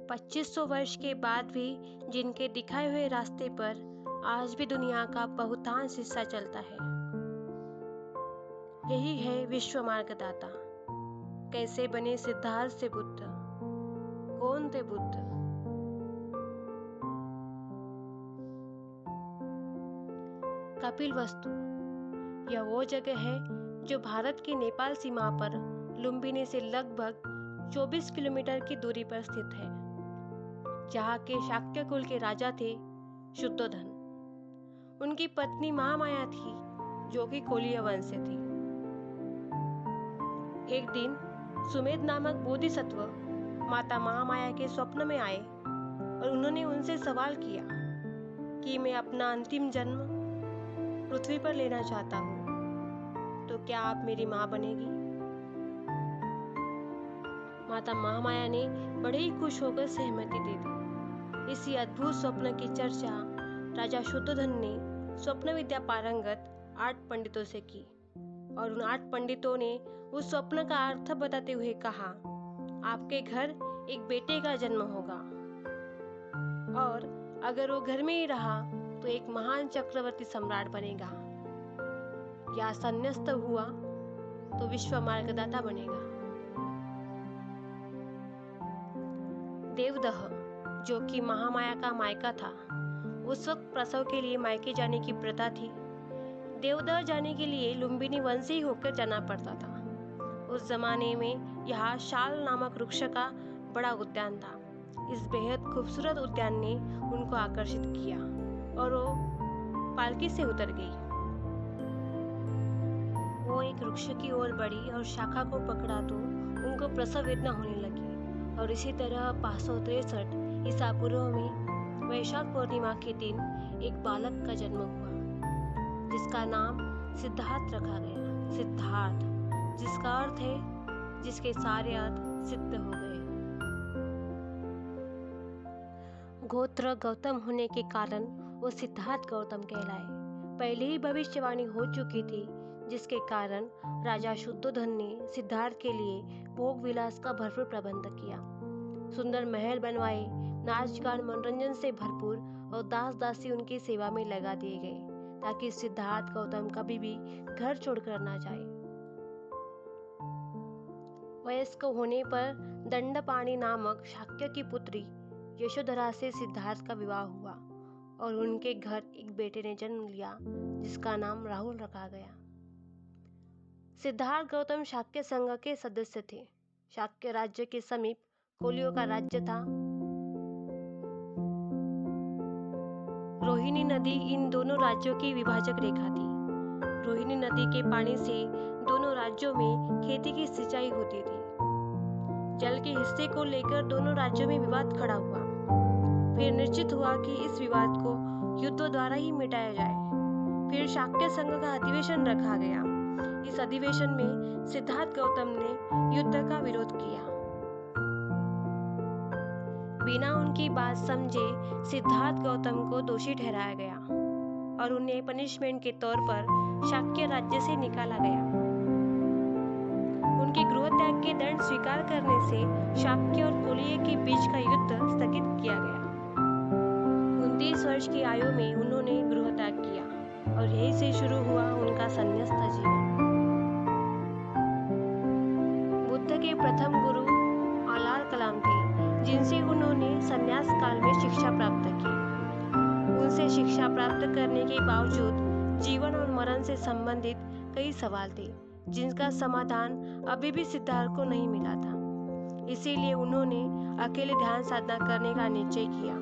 2500 वर्ष के बाद भी जिनके दिखाए हुए रास्ते पर आज भी दुनिया का बहुतांश हिस्सा चलता है। यही है विश्व मार्गदाता। कैसे बने सिद्धार्थ से बुद्ध? कौन थे बुद्ध? कपिलवस्तु यह वो जगह है जो भारत की नेपाल सीमा पर लुम्बिनी से लगभग 24 किलोमीटर की दूरी पर स्थित है, जहाँ के शाक्य कुल के राजा थे शुद्धोधन। उनकी पत्नी महामाया थी, जो कि कोलीय वंश से थी। एक दिन सुमेध नामक बोधिसत्व माता महामाया के स्वप्न में आए और उन्होंने उनसे सवाल किया कि मैं अपना अंतिम जन्म पृथ्वी पर लेना चाहता हूँ, तो क्या आप मेरी माँ बनेगी? माता महामाया ने बड़े ही खुश होकर सहमति दे दी। इसी अद्भुत स्वप्न की चर्चा राजा शुद्धोधन ने स्वप्न विद्या पारंगत 8 पंडितों से की और उन 8 पंडितों ने उस स्वप्न का अर्थ बताते हुए कहा, आपके घर एक बेटे का जन्म होगा और अगर वो घर में ही रहा तो एक महान चक्रवर्ती सम्राट बनेगा, या संन्यस्त हुआ तो विश्व मार्गदाता बनेगा। देवदह, जो कि महामाया का मायका था, उस वक्त प्रसव के लिए मायके जाने की प्रथा थी। देवदह जाने के लिए लुम्बिनी वंशी होकर जाना पड़ता था। उस जमाने में यहाँ शाल नामक वृक्ष का बड़ा उद्यान था। इस बेहद खूबसूरत उद्यान ने उनको आकर्षित किया और वो पालकी से उतर गई। वो एक वृक्ष की ओर बढ़ी और शाखा को पकड़ा तो उनको प्रसव वेदना होने लगी और इसी तरह 563 ईसा पूर्व में वैशाख पूर्णिमा के दिन एक बालक का जन्म हुआ, जिसका नाम सिद्धार्थ रखा गया। सिद्धार्थ, जिसका अर्थ है जिसके सारे अर्थ सिद्ध हो गए। गोत्र गौतम होने के कारण वो सिद्धार्थ गौतम कहलाए। पहले ही भविष्यवाणी हो चुकी थी, जिसके कारण राजा शुद्धोधन ने सिद्धार्थ के लिए भोग विलास का भरपूर प्रबंध किया। सुंदर महल बनवाए, नाच गान मनोरंजन से भरपूर और दास दासी उनकी सेवा में लगा दिए गए, ताकि सिद्धार्थ गौतम कभी भी घर छोड़कर ना जाए। वयस्क होने पर दंडपाणि नामक शाक्य की पुत्री यशोधरा से सिद्धार्थ का विवाह हुआ और उनके घर एक बेटे ने जन्म लिया, जिसका नाम राहुल रखा गया। सिद्धार्थ गौतम शाक्य संघ के सदस्य थे। शाक्य राज्य के समीप कोलियों का राज्य था। रोहिणी नदी इन दोनों राज्यों की विभाजक रेखा थी। रोहिणी नदी के पानी से दोनों राज्यों में खेती की सिंचाई होती थी। जल के हिस्से को लेकर दोनों राज्यों में विवाद खड़ा हुआ। फिर निश्चित हुआ कि इस विवाद को युद्ध द्वारा ही मिटाया जाए। फिर शाक्य संघ का अधिवेशन रखा गया। इस अधिवेशन में सिद्धार्थ गौतम ने युद्ध का विरोध किया। बिना उनकी बात समझे सिद्धार्थ गौतम को दोषी ठहराया गया और उन्हें पनिशमेंट के तौर पर शाक्य राज्य से निकाला गया। उनके गृह त्याग के दंड स्वीकार करने से शाक्य और कोलीय के बीच का युद्ध स्थगित किया गया। 29 वर्ष की आयु में उन्होंने गृह त्याग किया और यही से शुरू हुआ उनका संन्यस्त जीवन। बुद्ध के प्रथम गुरु आलाल कलाम थे, जिनसे उन्होंने संन्यास काल में शिक्षा प्राप्त की। उनसे शिक्षा प्राप्त करने के बावजूद जीवन और मरण से संबंधित कई सवाल थे, जिनका समाधान अभी भी सिद्धार्थ को नहीं मिला था। इसीलिए उन्होंने अकेले ध्यान साधना करने का निश्चय किया।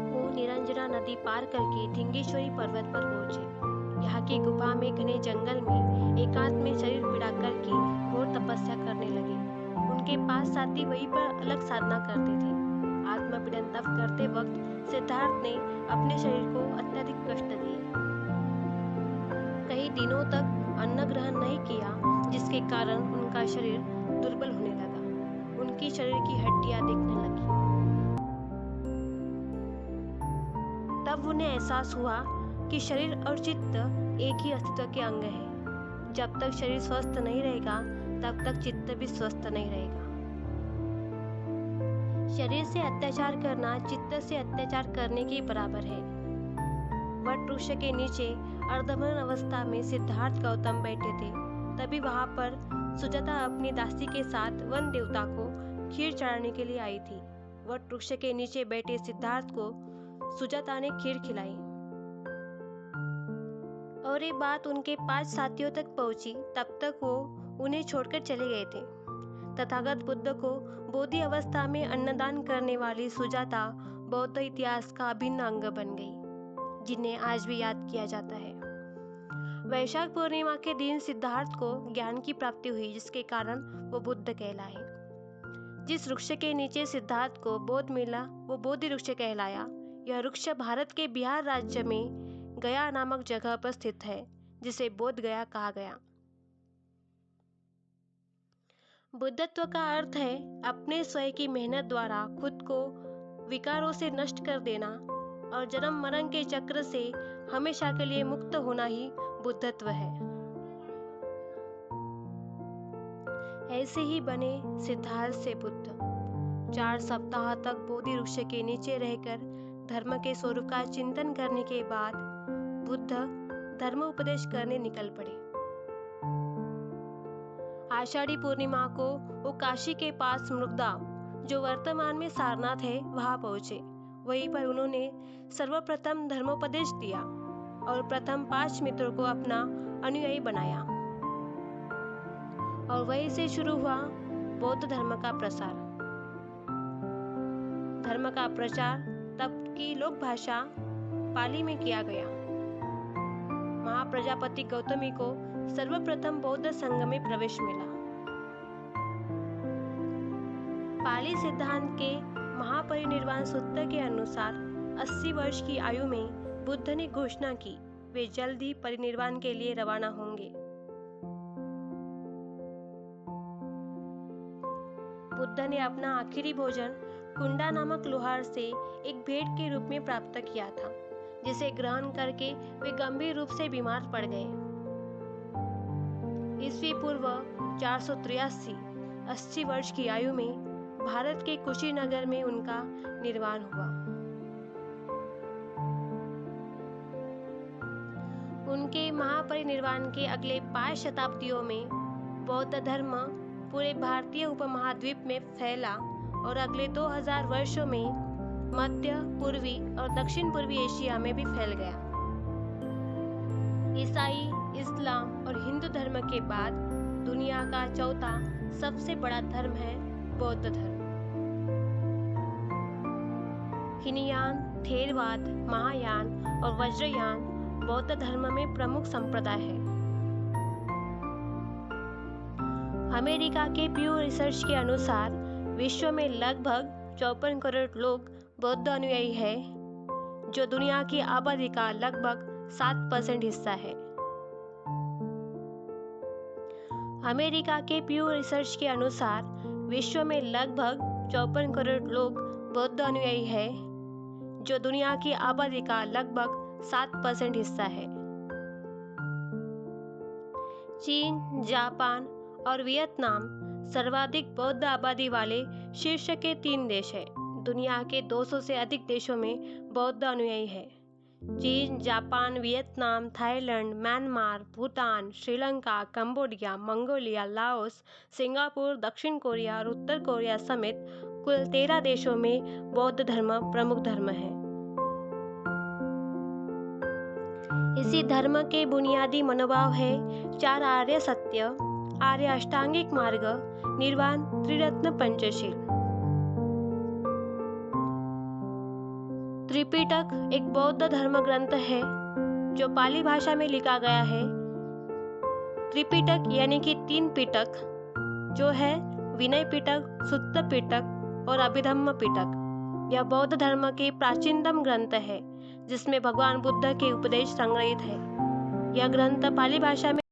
वो निरंजना नदी पार करके ढिंगेश्वरी पर्वत पर पहुंचे। यहाँ की गुफा में घने जंगल में एकांत में शरीर पीड़ा करके घोर तपस्या करने लगे। उनके पास साथी वहीं पर अलग साधना करते थे। आत्मपीड़न तप करते वक्त सिद्धार्थ ने अपने शरीर को अत्यधिक कष्ट दिए। कई दिनों तक अन्न ग्रहण नहीं किया, जिसके कारण उनका शरीर दुर्बल होने लगा। उनकी शरीर की हड्डियां दिखने लगी। तब उन्हें एहसास हुआ कि शरीर और चित्त एक ही अस्तित्व के अंग है। जब तक शरीर स्वस्थ नहीं रहेगा, तब तक चित्त भी स्वस्थ नहीं रहेगा। शरीर से अत्याचार करना चित्त से अत्याचार करने के बराबर है। वट वृक्ष के नीचे अर्धमग्न अवस्था में सिद्धार्थ गौतम बैठे थे। तभी वहां पर सुजाता अपनी दासी के साथ वन देवता को खीर चढ़ाने के लिए आई थी। वट वृक्ष के नीचे बैठे सिद्धार्थ को सुजाता ने खीर खिलाई और ये बात उनके 5 साथियों तक पहुंची। तब तक वो उन्हें छोड़कर चले गए थे। तथागत बुद्ध को बोधि अवस्था में अन्नदान करने वाली सुजाता बौद्ध इतिहास का अभिन्न अंग बन गई, जिन्हें आज भी याद किया जाता है। वैशाख पूर्णिमा के दिन सिद्धार्थ को ज्ञान की प्राप्ति हुई, जिसके कारण वो बुद्ध कहलाए। जिस वृक्ष के नीचे सिद्धार्थ को बोध मिला वो बोधि वृक्ष कहलाया। यह वृक्ष भारत के बिहार राज्य में गया नामक जगह पर स्थित है, जिसे बोध गया कहा गया। बुद्धत्व का अर्थ है अपने स्वयं की मेहनत द्वारा खुद को विकारों से नष्ट कर देना और जन्म मरण के चक्र से हमेशा के लिए मुक्त होना ही बुद्धत्व है। ऐसे ही बने सिद्धार्थ से बुद्ध। 4 सप्ताह तक बोधि वृक्ष के नीचे रहकर धर्म के स्वरूप का चिंतन करने के बाद बुद्ध धर्म उपदेश करने निकल पड़े। आषाढ़ी पूर्णिमा को वो काशी के पास मृगदा, जो वर्तमान में सारनाथ है, वहां पहुंचे। वहीं पर उन्होंने सर्वप्रथम धर्मोपदेश दिया और प्रथम 5 मित्रों को अपना अनुयायी बनाया और वहीं से शुरू हुआ बौद्ध धर्म का प्रसार। धर्म का प्रचार तब की लोक भाषा पाली में किया गया। महाप्रजापति गौतमी को सर्वप्रथम बौद्ध संघ में प्रवेश मिला। पाली सिद्धांत के महापरिनिर्वाण सूत्र के अनुसार 80 वर्ष की आयु में बुद्ध ने घोषणा की वे जल्द ही परिनिर्वाण के लिए रवाना होंगे। बुद्ध ने अपना आखिरी भोजन कुंडा नामक लोहार से एक भेंट के रूप में प्राप्त किया था, जिसे ग्रहण करके वे गंभीर रूप से बीमार पड़ गए। ईस्वी पूर्व 483 80 वर्ष की आयु में भारत के कुशीनगर में उनका निर्वाण हुआ। उनके महापरिनिर्वाण के अगले 5 शताब्दियों में बौद्ध धर्म पूरे भारतीय उपमहाद्वीप में फैला और अगले 2000 वर्षों में मध्य पूर्वी और दक्षिण पूर्वी एशिया में भी फैल गया। ईसाई, इस्लाम और हिंदू धर्म के बाद दुनिया का चौथा सबसे बड़ा धर्म है बौद्ध धर्म। हीनयान, थेरवाद, महायान और वज्रयान बौद्ध धर्म में प्रमुख संप्रदाय है। अमेरिका के प्यू रिसर्च के अनुसार विश्व में लगभग 54 करोड़ लोग बौद्ध अनुयायी है, जो दुनिया की आबादी का लगभग 7% हिस्सा है। अमेरिका के प्यू रिसर्च के अनुसार विश्व में लगभग 54 करोड़ लोग बौद्ध अनुयायी है, जो दुनिया की आबादी का लगभग 7% हिस्सा है। चीन, जापान और वियतनाम सर्वाधिक बौद्ध आबादी वाले शीर्ष के 3 देश हैं। दुनिया के 200 से अधिक देशों में बौद्ध अनुयायी है। चीन, Japan, Vietnam, Thailand, Myanmar, Bhutan, Sri Lanka, Cambodia, Mongolia, Laos, Singapore, दक्षिण कोरिया और उत्तर कोरिया समेत कुल 13 देशों में बौद्ध धर्म प्रमुख धर्म है। इसी धर्म के बुनियादी मनोभाव है 4 आर्य सत्य, आर्य अष्टांगिक मार्ग, निर्वाण, त्रिरत्न पंचशील। त्रिपिटक एक बौद्ध धर्म ग्रंथ है जो पाली भाषा में लिखा गया है। त्रिपिटक यानी कि 3 पिटक जो है विनय पिटक, सुत्त पिटक और अभिधम्म पिटक। यह बौद्ध धर्म के प्राचीनतम ग्रंथ है जिसमें भगवान बुद्ध के उपदेश संग्रहित है। यह ग्रंथ पाली भाषा में